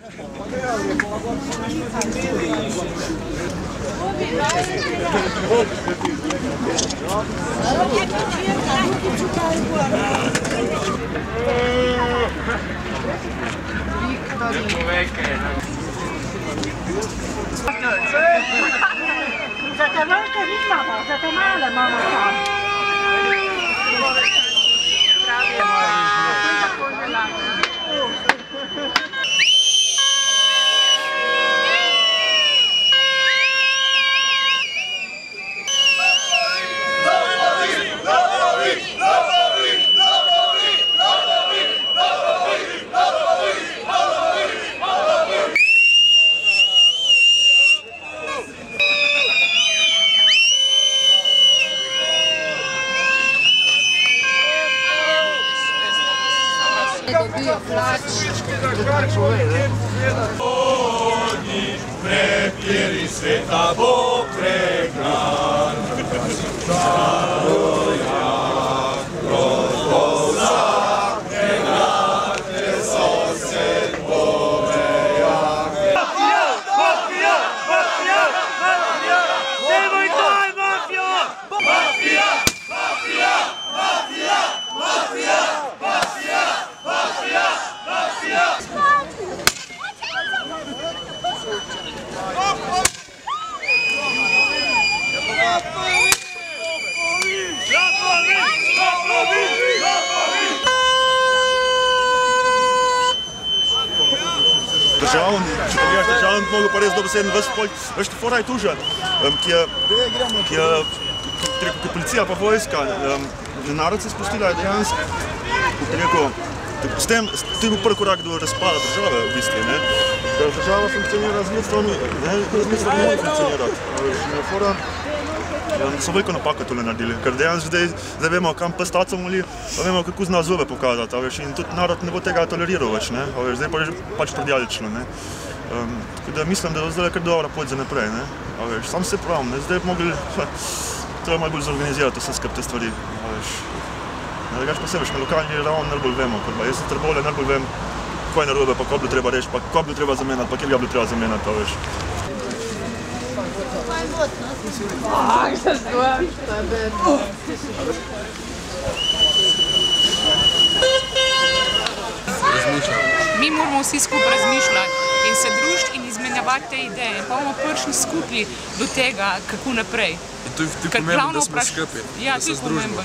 Za te velike nimamo, za te male imamo tam. Oni prepjeri sveta Bog pregran. Staroja, rozboza, pregrate sosed Boveja. Mafija! Mafija! Mafija! Mafija! Nemoj daj, mafija! Mafija! Mafija! Mafija! Mafija! Mafija! Mafija! Mafija! Državni, če pogledaš državni, bi mogel pa res dobesedno veš, fora je tužen, ki je policija pa vojska, narod se spustila je dejansko, s tem je bil prvi korak do razpada države v bistvu, ne. Država funkcionira z ljudstvom, ne more funkcionirati. So veliko napako tole naredili, ker dejansko zdaj vemo, kam pes taco moli, pa vemo, kako zna zube pokazati, in tudi narod ne bo tega toleriral več, zdaj pa je pač predjalično. Tako da mislim, da je zdaj kar dobra pot za naprej, sam se pravim, zdaj bi mogli, treba malo bolj zorganizirati vse skupaj te stvari. Drugače pa se veš, na lokalni ravni najbolj vemo, ker jaz sem Trbovlje, najbolj vem, kaj je narobe, pa kaj bi bilo treba reči, pa kaj bi bilo treba zamenjati, pa kjer ga bi bilo treba zamenjati, veš. Mi moramo vsi skupaj razmišljati in se družiti in izmenjavati te ideje. Pa bomo prišli skupaj do tega, kako naprej. In to je pomembno, da smo skupaj, da se združimo.